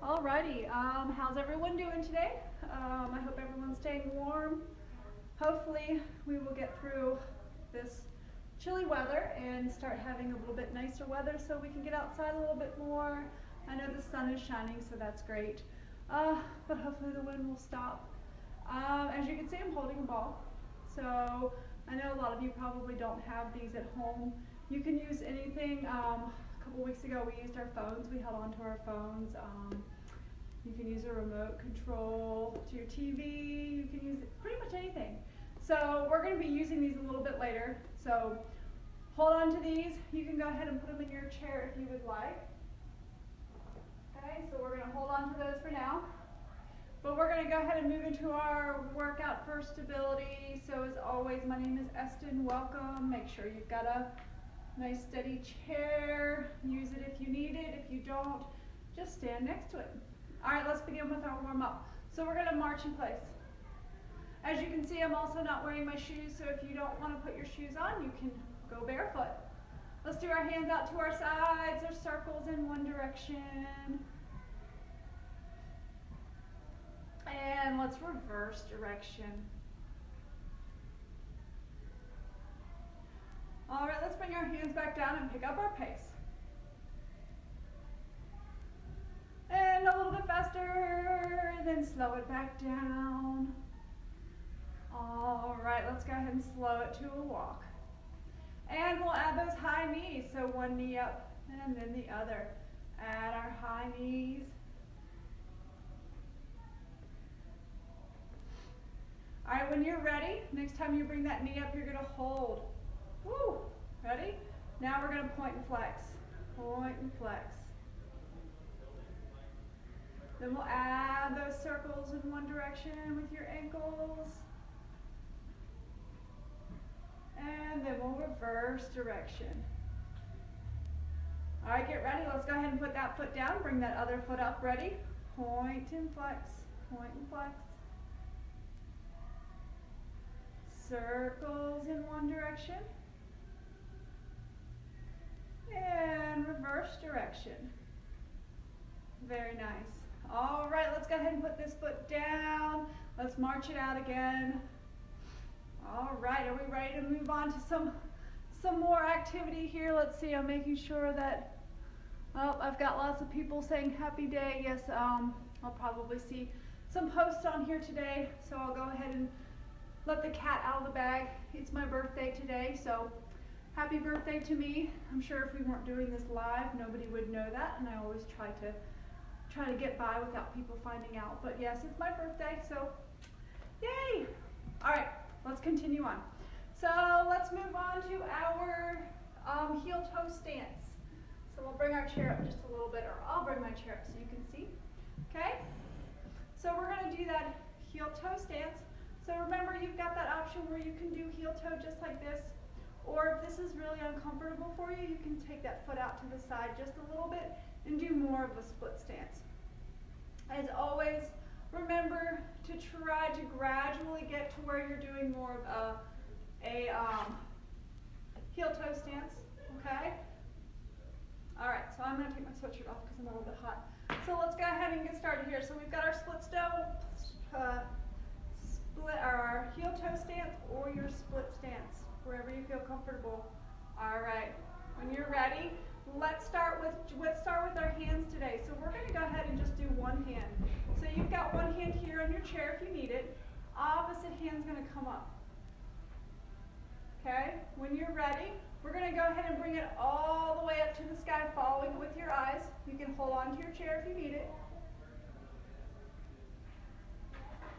Alrighty, how's everyone doing today? I hope everyone's staying warm. Hopefully we will get through this chilly weather and start having a little bit nicer weather so we can get outside a little bit more. I know the sun is shining, so that's great. But hopefully the wind will stop. As you can see, I'm holding a ball. So I know a lot of you probably don't have these at home. You can use anything. A couple weeks ago we used our phones. We held on to our phones. You can use a remote control to your TV. You can use pretty much anything. So we're going to be using these a little bit later. So hold on to these. You can go ahead and put them in your chair if you would like. Okay, so we're going to hold on to those for now. But we're going to go ahead and move into our workout for stability. So as always, my name is Estyn. Welcome. Make sure you've got a nice steady chair. Use it if you need it. If you don't, just stand next to it. All right, let's begin with our warm-up. So we're going to march in place. As you can see, I'm also not wearing my shoes, so if you don't want to put your shoes on, you can go barefoot. Let's do our hands out to our sides or circles in one direction. And let's reverse direction. All right, let's bring our hands back down and pick up our pace. And a little bit faster, then slow it back down. All right, let's go ahead and slow it to a walk. And we'll add those high knees. So one knee up and then the other. Add our high knees. All right, when you're ready, next time you bring that knee up, you're gonna hold. Woo, ready? Now we're gonna point and flex. Point and flex. Then we'll add those circles in one direction with your ankles. And then we'll reverse direction. All right, get ready. Let's go ahead and put that foot down. Bring that other foot up. Ready? Point and flex. Point and flex. Circles in one direction. And reverse direction. Very nice. All right, let's go ahead and put this foot down. Let's march it out again. All right, are we ready to move on to some more activity here? Let's see, I'm making sure that, oh, I've got lots of people saying happy day. Yes, I'll probably see some posts on here today, so I'll go ahead and let the cat out of the bag. It's my birthday today, so happy birthday to me. I'm sure if we weren't doing this live, nobody would know that, and I always try to get by without people finding out. But yes, it's my birthday, so yay! All right, let's continue on. So let's move on to our heel toe stance. So we'll bring our chair up just a little bit, or I'll bring my chair up so you can see. Okay? So we're going to do that heel toe stance. So remember, you've got that option where you can do heel toe just like this, or if this is really uncomfortable for you, you can take that foot out to the side just a little bit and do more of a split stance. As always, remember to try to gradually get to where you're doing more of a heel toe stance, okay? All right, so I'm gonna take my sweatshirt off because I'm a little bit hot. So let's go ahead and get started here. So we've got our our heel toe stance or your split stance, wherever you feel comfortable. All right, when you're ready, let's start with our hands today. So we're going to go ahead and just do one hand. So you've got one hand here on your chair if you need it. Opposite hand's going to come up. Okay? When you're ready, we're going to go ahead and bring it all the way up to the sky, following it with your eyes. You can hold on to your chair if you need it.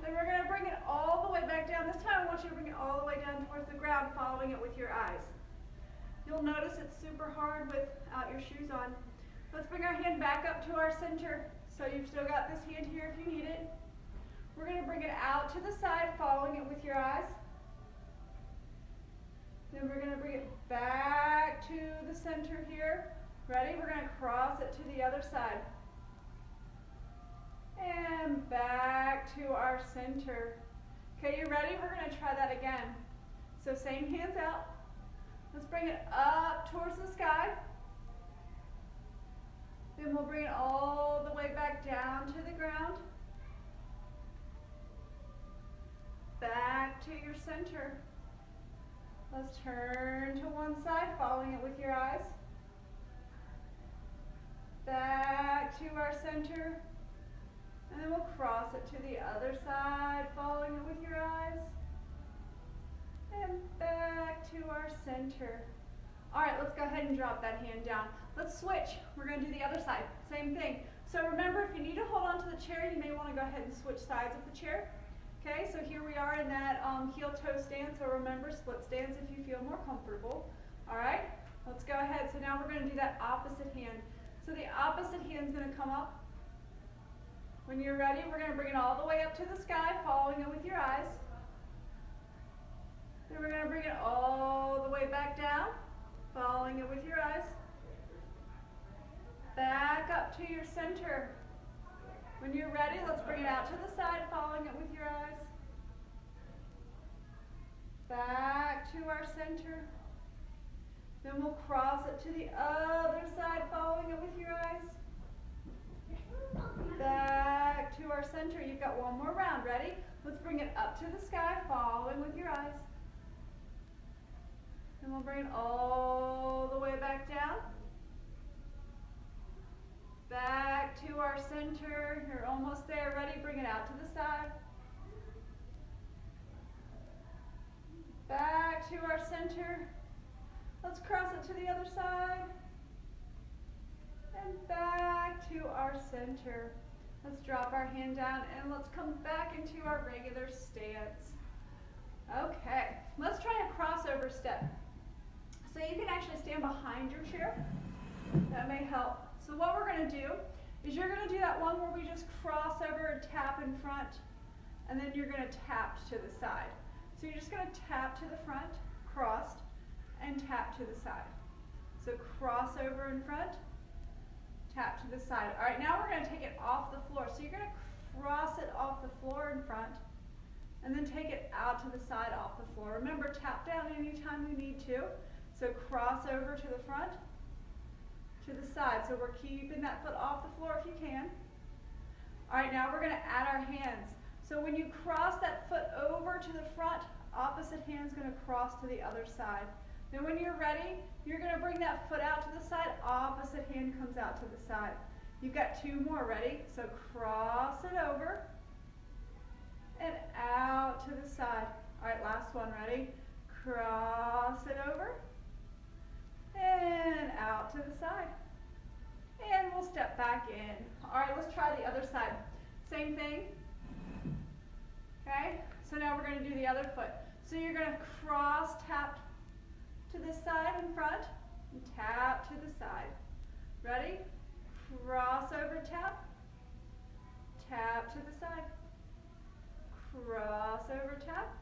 Then we're going to bring it all the way back down. This time I want you to bring it all the way down towards the ground, following it with your eyes. You'll notice it's super hard without your shoes on. Let's bring our hand back up to our center. So you've still got this hand here if you need it. We're going to bring it out to the side, following it with your eyes. Then we're going to bring it back to the center here. Ready? We're going to cross it to the other side. And back to our center. Okay, you ready? We're going to try that again. So same hands out. Let's bring it up towards the sky. Then we'll bring it all the way back down to the ground. Back to your center. Let's turn to one side, following it with your eyes. Back to our center. And then we'll cross it to the other side, following it with your eyes. And back to our center. All right, let's go ahead and drop that hand down. Let's switch. We're going to do the other side. Same thing. So remember, if you need to hold on to the chair, you may want to go ahead and switch sides of the chair. Okay, so here we are in that heel-toe stance. So remember, split stance if you feel more comfortable. All right, let's go ahead. So now we're going to do that opposite hand. So the opposite hand's going to come up. When you're ready, we're going to bring it all the way up to the sky, following it with your eyes. Then we're going to bring it all the way back down, following it with your eyes. Back up to your center. When you're ready, let's bring it out to the side, following it with your eyes. Back to our center. Then we'll cross it to the other side, following it with your eyes. Back to our center. You've got one more round. Ready? Let's bring it up to the sky, following with your eyes. And we'll bring it all the way back down. Back to our center. You're almost there. Ready? Bring it out to the side. Back to our center. Let's cross it to the other side. And back to our center. Let's drop our hand down and let's come back into our regular stance. Okay, let's try a crossover step. So you can actually stand behind your chair. That may help. So what we're going to do is you're going to do that one where we just cross over and tap in front, and then you're going to tap to the side. So you're just going to tap to the front, crossed, and tap to the side. So cross over in front, tap to the side. All right, now we're going to take it off the floor. So you're going to cross it off the floor in front, and then take it out to the side off the floor. Remember, tap down anytime you need to. So cross over to the front, to the side. So we're keeping that foot off the floor if you can. All right, now we're going to add our hands. So when you cross that foot over to the front, opposite hand's going to cross to the other side. Then when you're ready, you're going to bring that foot out to the side, opposite hand comes out to the side. You've got two more. Ready? So cross it over and out to the side. All right, last one. Ready? Cross it over and out to the side. And we'll step back in. All right, let's try the other side. Same thing. Okay, so now we're going to do the other foot. So you're going to cross, tap to this side in front, and tap to the side. Ready? Cross over, tap, tap to the side. Cross over, tap,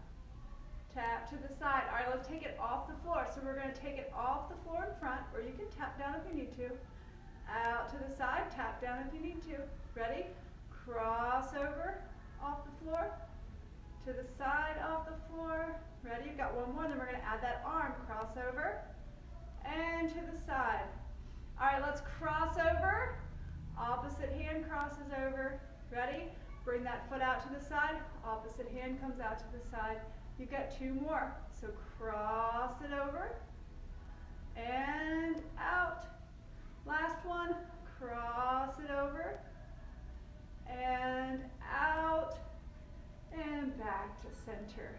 tap to the side. All right, let's take it off the floor. So we're going to take it off the floor in front, or you can tap down if you need to. Out to the side, tap down if you need to. Ready? Cross over, off the floor, to the side, off the floor. Ready? You've got one more, then we're going to add that arm. Cross over, and to the side. All right, let's cross over. Opposite hand crosses over. Ready? Bring that foot out to the side. Opposite hand comes out to the side. You've got two more. So cross it over and out. Last one. Cross it over and out and back to center.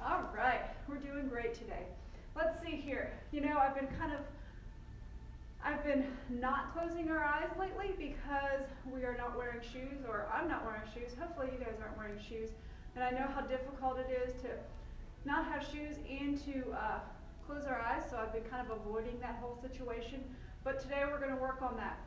All right, we're doing great today. Let's see here. You know, I've been not closing our eyes lately because we are not wearing shoes, or I'm not wearing shoes. Hopefully you guys aren't wearing shoes. And I know how difficult it is to not have shoes and to close our eyes, so I've been kind of avoiding that whole situation. But today we're going to work on that.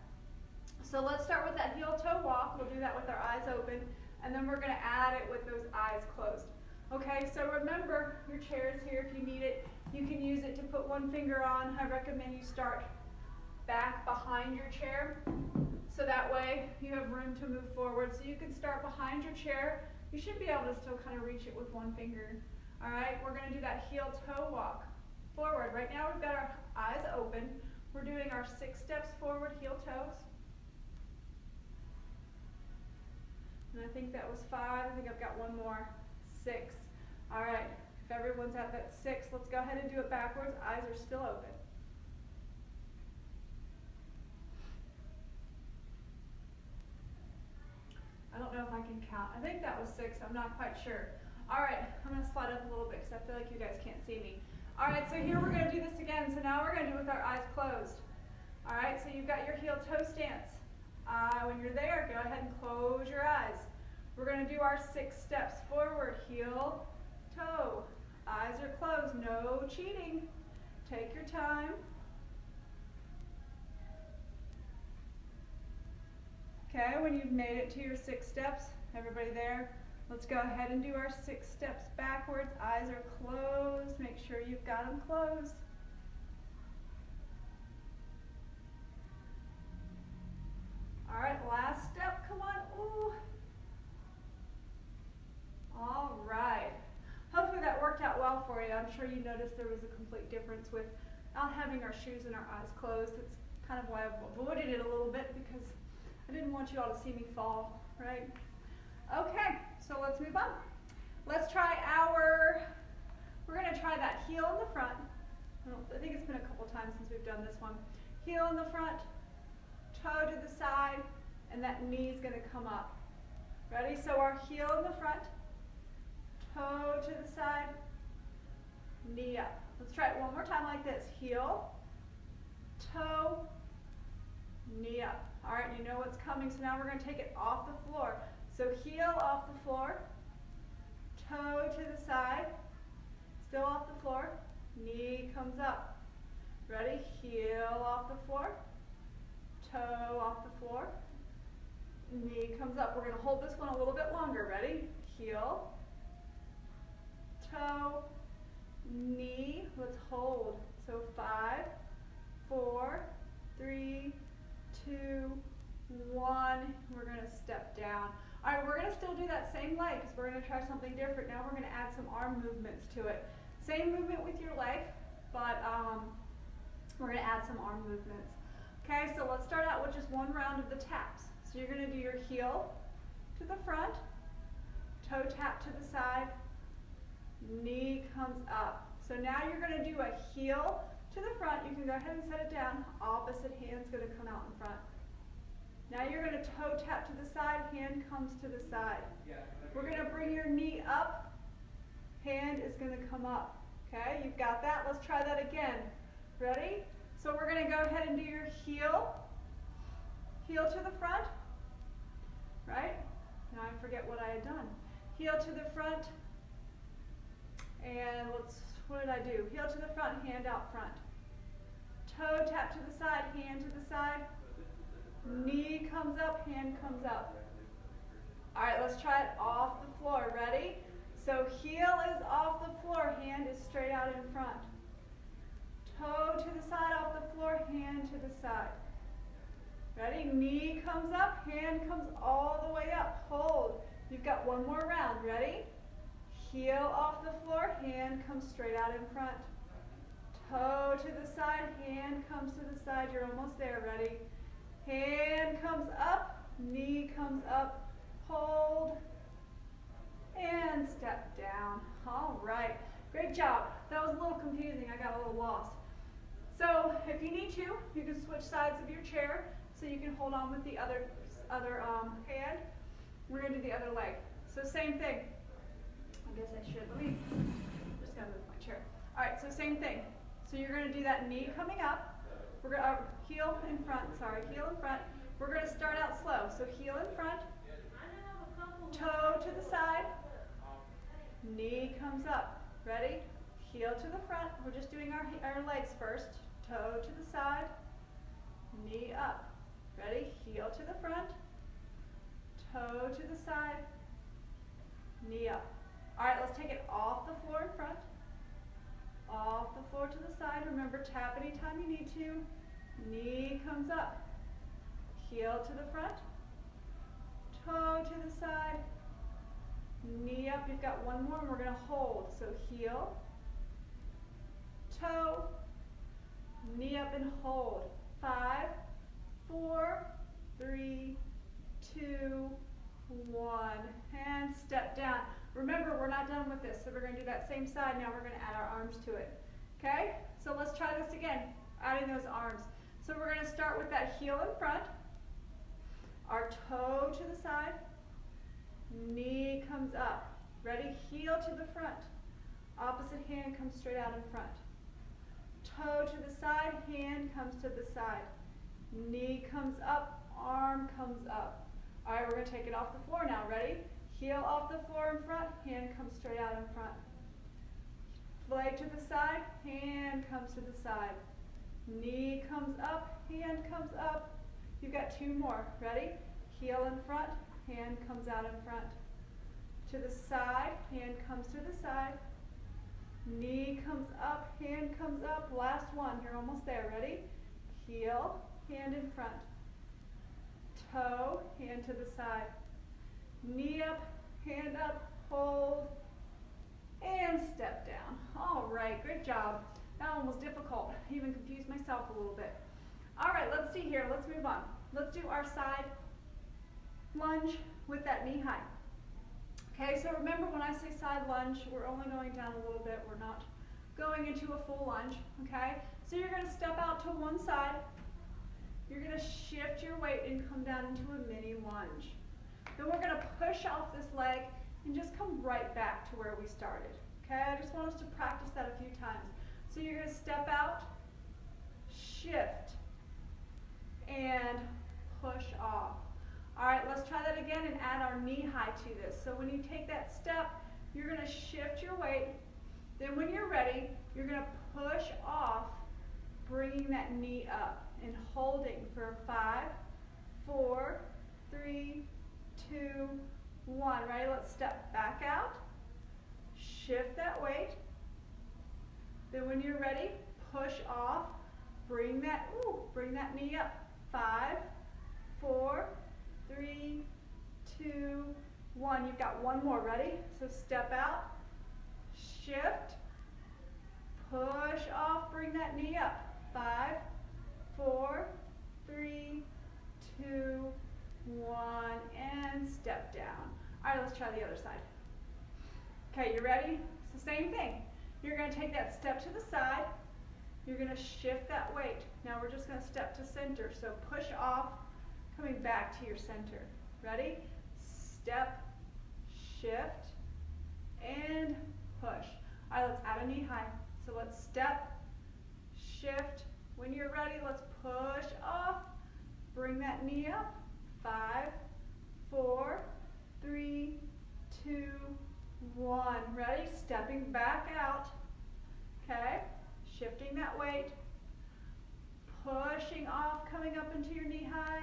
So let's start with that heel-toe walk. We'll do that with our eyes open, and then we're going to add it with those eyes closed. Okay, so remember, your chair is here if you need it. You can use it to put one finger on. I recommend you start back behind your chair, so that way you have room to move forward. So you can start behind your chair. You should be able to still kind of reach it with one finger. All right, we're going to do that heel-toe walk forward. Right now we've got our eyes open. We're doing our 6 steps forward, heel-toes. think that was 5. I think I've got one more. 6. All right, if everyone's at that 6, let's go ahead and do it backwards. Eyes are still open. I don't know if I can count. I think that was 6. I'm not quite sure. All right, I'm going to slide up a little bit because I feel like you guys can't see me. All right, so here we're going to do this again. So now we're going to do it with our eyes closed. All right, so you've got your heel-toe stance. When you're there, go ahead and close your eyes. We're going to do our 6 steps forward. Heel, toe. Eyes are closed. No cheating. Take your time. Okay, when you've made it to your 6 steps, everybody there, let's go ahead and do our 6 steps backwards. Eyes are closed. Make sure you've got them closed. All right, last step. Come on. Ooh. All right. Hopefully that worked out well for you. I'm sure you noticed there was a complete difference with not having our shoes and our eyes closed. It's kind of why I've avoided it a little bit, because I didn't want you all to see me fall, right? Okay, so let's move on. Let's try we're going to try that heel in the front. I think it's been a couple times since we've done this one. Heel in the front, toe to the side, and that knee's going to come up. Ready? So our heel in the front, toe to the side, knee up. Let's try it one more time like this. Heel, toe, knee up. All right, you know what's coming, so now we're going to take it off the floor. So heel off the floor, toe to the side, still off the floor, knee comes up. Ready? Heel off the floor, toe off the floor, knee comes up. We're going to hold this one a little bit longer. Ready? Heel, toe, knee. Let's hold. So 5, 4, 3, 2, 1. We're going to step down. All right, we're going to still do that same leg because we're going to try something different. Now we're going to add some arm movements to it. Same movement with your leg, but we're going to add some arm movements. Okay, so let's start out with just one round of the taps. So you're going to do your heel to the front, toe tap to the side, knee comes up. So now you're going to do a heel to the front. You can go ahead and set it down. Opposite hand's going to come out in front. Now you're going to toe tap to the side, hand comes to the side. We're going to bring your knee up, hand is going to come up. Okay, you've got that. Let's try that again. Ready? So we're going to go ahead and do your heel to the front, right? Now I forget what I had done. Heel to the front, and what did I do? Heel to the front, hand out front. Toe tap to the side, hand to the side. Knee comes up, hand comes up. All right, let's try it off the floor. Ready? So heel is off the floor, hand is straight out in front. Toe to the side off the floor, hand to the side. Ready? Knee comes up, hand comes all the way up. Hold. You've got one more round. Ready? Heel off the floor, hand comes straight out in front. Toe to the side, hand comes to the side. You're almost there. Ready? Hand comes up, knee comes up. Hold. And step down. All right. Great job. That was a little confusing. I got a little lost. So if you need to, you can switch sides of your chair so you can hold on with the other hand. We're going to do the other leg. So same thing. I guess I should. I'm just going to move my chair. All right, so same thing. So you're going to do that knee coming up. We're going to heel in front. Sorry, heel in front. We're going to start out slow. So heel in front, toe to the side, knee comes up. Ready? Heel to the front. We're just doing our legs first. Toe to the side, knee up. Ready? Heel to the front, toe to the side, knee up. All right, let's take it off the floor in front, off the floor to the side. Remember, tap anytime you need to. Knee comes up. Heel to the front, toe to the side, knee up. You've got one more and we're going to hold. So heel, toe, knee up and hold. 5, 4, 3, 2, 1, and step down. Remember, we're not done with this, so we're going to do that same side. Now we're going to add our arms to it. Okay, so let's try this again, adding those arms. So we're going to start with that heel in front, our toe to the side, knee comes up. Ready? Heel to the front, opposite hand comes straight out in front. Toe to the side, hand comes to the side. Knee comes up, arm comes up. All right, we're going to take it off the floor now. Ready? Heel off the floor in front, hand comes straight out in front. Leg to the side, hand comes to the side. Knee comes up, hand comes up. You've got 2 more. Ready? Heel in front, hand comes out in front. To the side, hand comes to the side. Knee comes up, hand comes up. Last one, you're almost there. Ready? Heel, hand in front. Toe, hand to the side. Knee up, hand up, hold, and step down. All right, good job. That one was difficult. I even confused myself a little bit. All right, let's see here. Let's move on. Let's do our side lunge with that knee high. Okay, so remember when I say side lunge, we're only going down a little bit. We're not going into a full lunge, okay? So you're going to step out to one side. You're going to shift your weight and come down into a mini lunge. Then we're going to push off this leg and just come right back to where we started. Okay, I just want us to practice that a few times. So you're going to step out, shift, and push off. All right, let's try that again and add our knee high to this. So when you take that step, you're going to shift your weight. Then when you're ready, you're going to push off, bringing that knee up and holding for 5, 4, 3, 2, 1. Ready? Let's step back out, shift that weight. Then when you're ready, push off, bring that knee up. 5, 4, 3, 2, 1. You've got one more. Ready? So step out, shift, push off, bring that knee up. 5, 4, 3, 2, 1, and step down. All right, let's try the other side. Okay, you ready? It's the same thing. You're going to take that step to the side. You're going to shift that weight. Now we're just going to step to center. So push off, coming back to your center. Ready? Step, shift, and push. All right, let's add a knee high. So let's step, shift. When you're ready, let's push off. Bring that knee up. 5, 4, 3, 2, 1. Ready? Stepping back out. Okay? Shifting that weight. Pushing off, coming up into your knee high.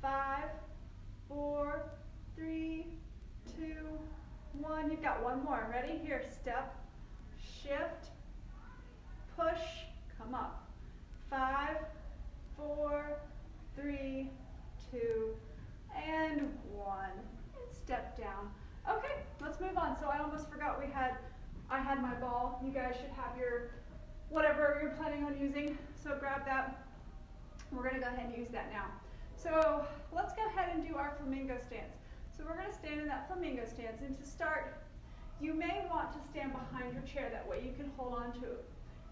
5, 4, 3, 2, 1. You've got one more. Ready? Here, step, shift, push, come up. 5, 4, 3, 2, and 1. And step down. Okay, let's move on. So I almost forgot I had my ball. You guys should have your, whatever you're planning on using. So grab that. We're going to go ahead and use that now. So let's go ahead and do our flamingo stance. So we're going to stand in that flamingo stance. And to start, you may want to stand behind your chair. That way you can hold on to it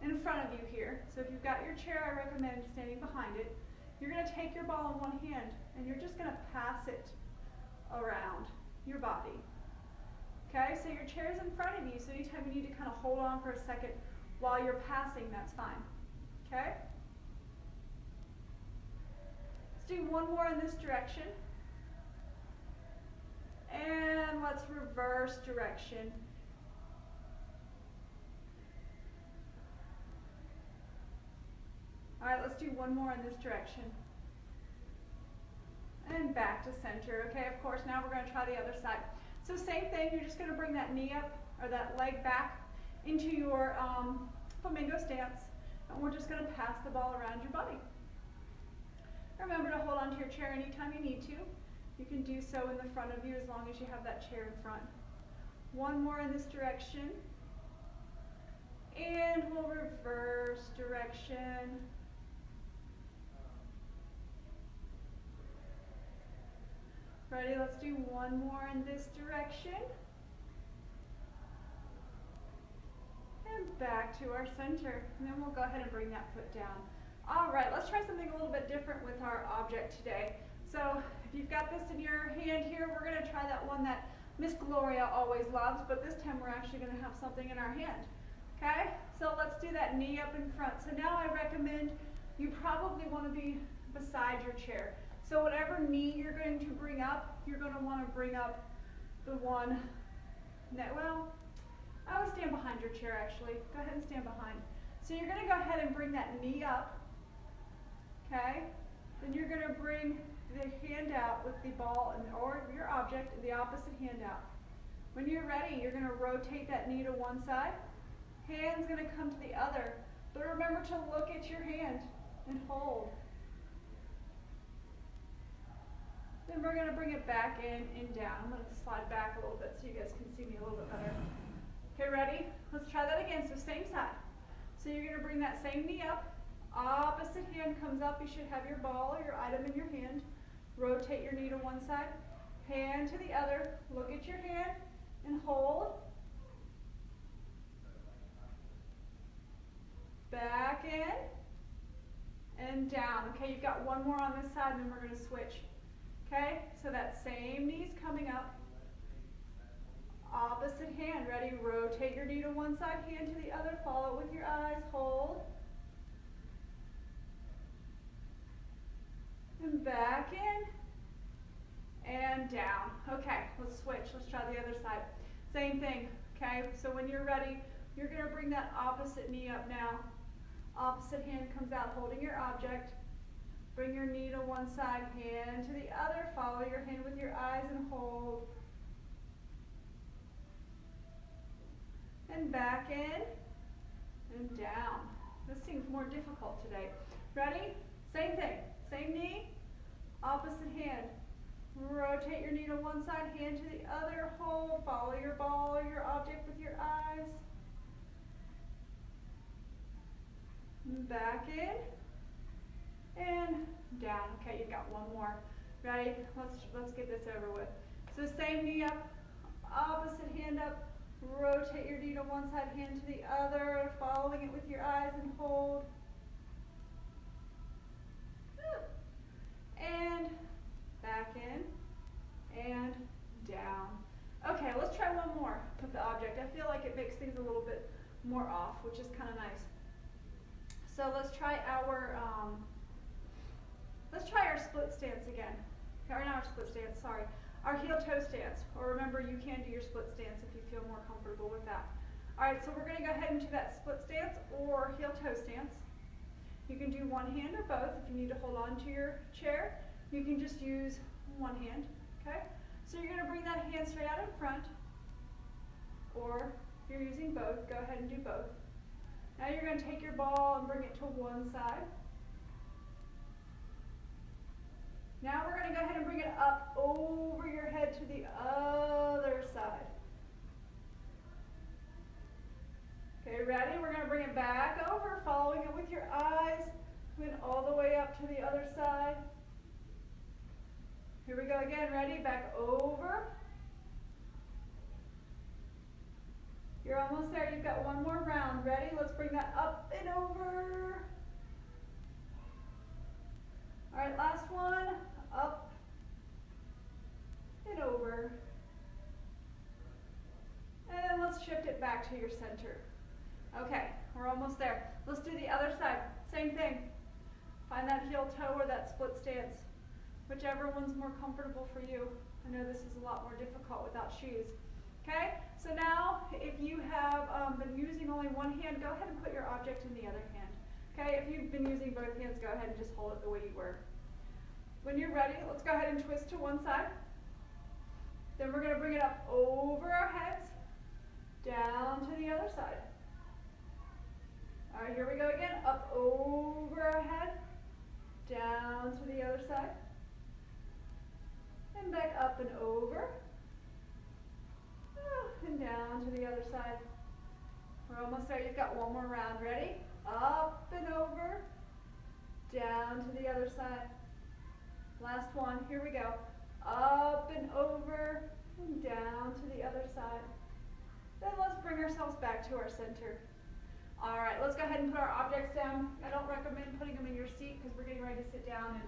in front of you here. So if you've got your chair, I recommend standing behind it. You're going to take your ball in one hand and you're just going to pass it around your body. Okay, so your chair is in front of you, so anytime you need to kind of hold on for a second while you're passing, that's fine. Okay? Let's do one more in this direction. And let's reverse direction. All right, let's do one more in this direction. And back to center. Okay, of course, now we're going to try the other side. So same thing, you're just going to bring that knee up, or that leg back into your flamingo stance. And we're just going to pass the ball around your body. Remember to hold onto your chair anytime you need to. You can do so in the front of you as long as you have that chair in front. One more in this direction. And we'll reverse direction. Ready? Let's do one more in this direction. And back to our center. And then we'll go ahead and bring that foot down. All right, let's try something a little bit different with our object today. So if you've got this in your hand here, we're going to try that one that Miss Gloria always loves, but this time we're actually going to have something in our hand. Okay, so let's do that knee up in front. So now I recommend you probably want to be beside your chair. So whatever knee you're going to bring up, you're going to want to bring up the one that, well, I would stand behind your chair actually. Go ahead and stand behind. So you're going to go ahead and bring that knee up. Okay, then you're going to bring the hand out with the ball or your object, the opposite hand out. When you're ready, you're going to rotate that knee to one side. Hand's going to come to the other. But remember to look at your hand and hold. Then we're going to bring it back in and down. I'm going to slide back a little bit so you guys can see me a little bit better. Okay, ready? Let's try that again. So same side. So you're going to bring that same knee up. Opposite hand comes up. You should have your ball or your item in your hand. Rotate your knee to one side. Hand to the other. Look at your hand and hold. Back in and down. Okay, you've got one more on this side, and then we're going to switch. Okay, so that same knee's coming up. Opposite hand. Ready? Rotate your knee to one side, hand to the other. Follow it with your eyes. Hold. And back in and down. Okay, let's switch. Let's try the other side. Same thing. Okay, so when you're ready, you're going to bring that opposite knee up now. Opposite hand comes out holding your object. Bring your knee to one side, hand to the other. Follow your hand with your eyes and hold. And back in and down. This seems more difficult today. Ready? Same thing. Same knee, opposite hand. Rotate your knee to one side, hand to the other. Hold. Follow your ball or your object with your eyes. Back in and down. Okay, you've got one more. Ready? Let's get this over with. So same knee up, opposite hand up. Rotate your knee to one side, hand to the other, following it with your eyes and hold. And back in and down. Okay, let's try one more with the object. I feel like it makes things a little bit more off, which is kind of nice. So let's try our split stance again. Or not our split stance, sorry. Our heel toe stance. Or remember, you can do your split stance if you feel more comfortable with that. Alright, so we're going to go ahead into that split stance or heel toe stance. You can do one hand or both. If you need to hold on to your chair, you can just use one hand. Okay? So you're going to bring that hand straight out in front. Or if you're using both, go ahead and do both. Now you're going to take your ball and bring it to one side. Now we're going to go ahead and bring it up over your head to the other side. Okay, ready? We're going to bring it back over, following it with your eyes. Went all the way up to the other side. Here we go again. Ready? Back over. You're almost there. You've got one more round. Ready? Let's bring that up and over. All right, last one. Up and over. And then let's shift it back to your center. Okay, we're almost there. Let's do the other side. Same thing. Find that heel toe or that split stance. Whichever one's more comfortable for you. I know this is a lot more difficult without shoes. Okay, so now if you have been using only one hand, go ahead and put your object in the other hand. Okay, if you've been using both hands, go ahead and just hold it the way you were. When you're ready, let's go ahead and twist to one side. Then we're going to bring it up over our heads, down to the other side. All right, here we go again. Up over our head, down to the other side. And back up and over. And down to the other side. We're almost there. You've got one more round. Ready? Up and over. Down to the other side. Last one. Here we go. Up and over and down to the other side. Then let's bring ourselves back to our center. All right, let's go ahead and put our objects down. I don't recommend putting them in your seat because we're getting ready to sit down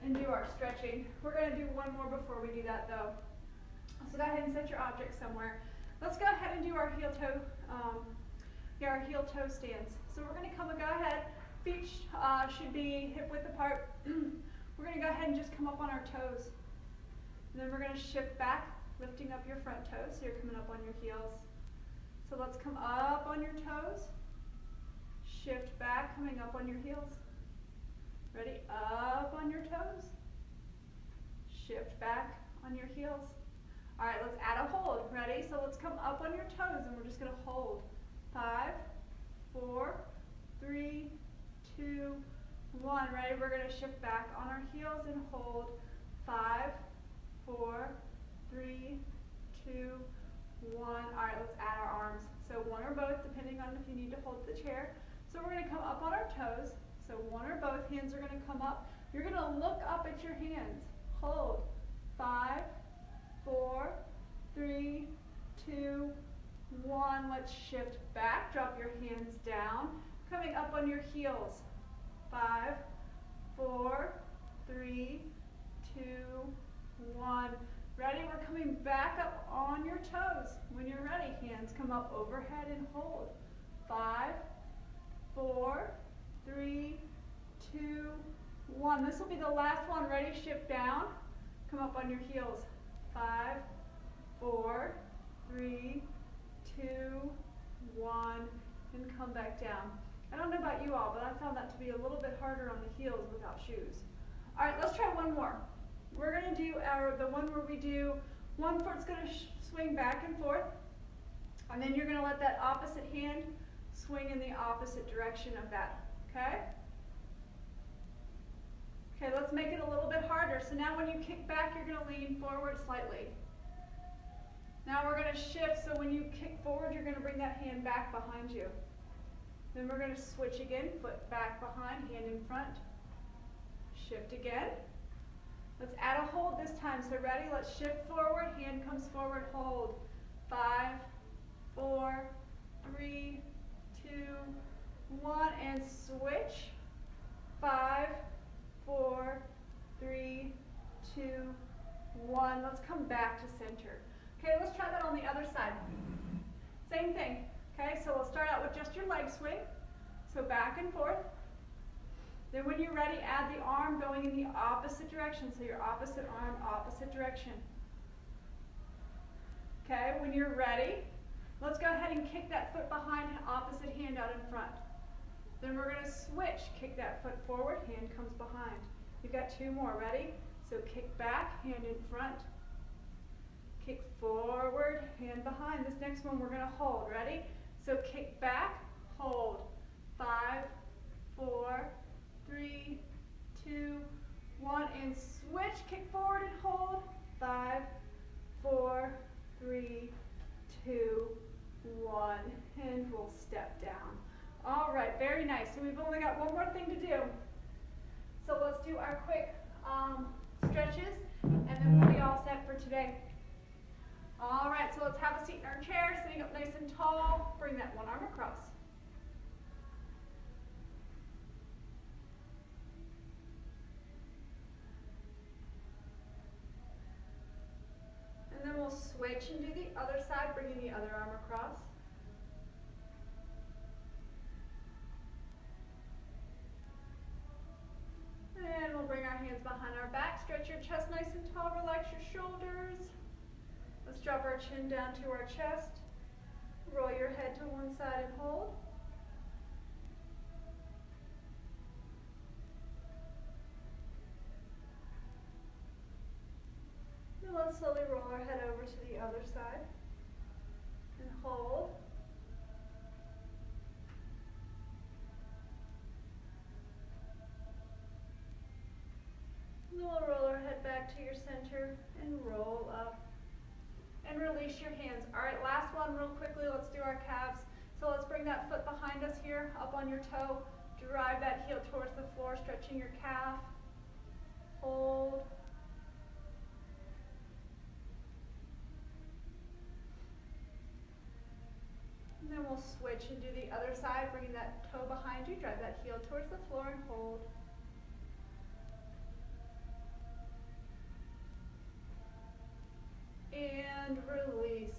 and do our stretching. We're going to do one more before we do that though. So go ahead and set your objects somewhere. Let's go ahead and do our heel toe stance. So we're going to go ahead. Feet should be hip width apart. We're going to go ahead and just come up on our toes. And then we're going to shift back, lifting up your front toes. So you're coming up on your heels. So let's come up on your toes. Shift back, coming up on your heels. Ready? Up on your toes. Shift back on your heels. All right, let's add a hold. Ready? So let's come up on your toes and we're just going to hold. 5, 4, 3, 2, 1. Ready? We're going to shift back on our heels and hold. 5, 4, 3, 2, 1. All right, let's add our arms. So one or both, depending on if you need to hold the chair. So we're going to come up on our toes. So one or both hands are going to come up. You're going to look up at your hands. Hold. 5, 4, 3, 2, 1. Let's shift back. Drop your hands down. Coming up on your heels. 5, 4, 3, 2, 1. Ready? We're coming back up on your toes. When you're ready, hands come up overhead and hold. 5, 4, 3, 2, 1. This will be the last one. Ready? Shift down. Come up on your heels. 5, 4, 3, 2, 1, and come back down. I don't know about you all, but I found that to be a little bit harder on the heels without shoes. All right, let's try one more. We're going to do the one where we do one foot's going to swing back and forth, and then you're going to let that opposite hand swing in the opposite direction of that, okay? Okay, let's make it a little bit harder. So now when you kick back, you're going to lean forward slightly. Now we're going to shift, so when you kick forward, you're going to bring that hand back behind you. Then we're going to switch again, foot back behind, hand in front. Shift again. Let's add a hold this time. So ready? Let's shift forward, hand comes forward, hold. 5, 4, 3, 2, 1, and switch. 5, 4, 3, 2, 1. Let's come back to center. Okay, let's try that on the other side. Same thing. Okay, so we'll start out with just your leg swing. So back and forth. Then when you're ready, add the arm going in the opposite direction. So your opposite arm, opposite direction. Okay, when you're ready, let's go ahead and kick that foot behind, opposite hand out in front. Then we're going to switch. Kick that foot forward, hand comes behind. You've got 2 more. Ready? So kick back, hand in front. Kick forward, hand behind. This next one we're going to hold. Ready? So kick back, hold. 5, 4, 3, 2, 1, and switch. Kick forward and hold. 5, 4, 3, 2, 1, and we'll step down. All right, very nice. So we've only got one more thing to do. So let's do our quick stretches, and then we'll be all set for today. All right, so let's have a seat in our chair, sitting up nice and tall. Bring that one arm across. And then we'll switch and do the other side, bringing the other arm across. And we'll bring our hands behind our back, stretch your chest nice and tall, relax your shoulders. Let's drop our chin down to our chest. Roll your head to one side and hold. And let's slowly roll our head over to the other side and hold. And then we'll roll our head back to your center and roll up. And release your hands. All right, last one real quickly. Let's do our calves. So let's bring that foot behind us here, up on your toe. Drive that heel towards the floor, stretching your calf. Hold. Switch and do the other side, bringing that toe behind you, drive that heel towards the floor and hold. And release.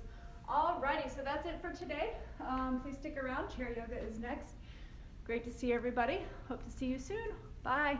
Alrighty, so that's it for today. Please stick around. Chair yoga is next. Great to see everybody. Hope to see you soon. Bye.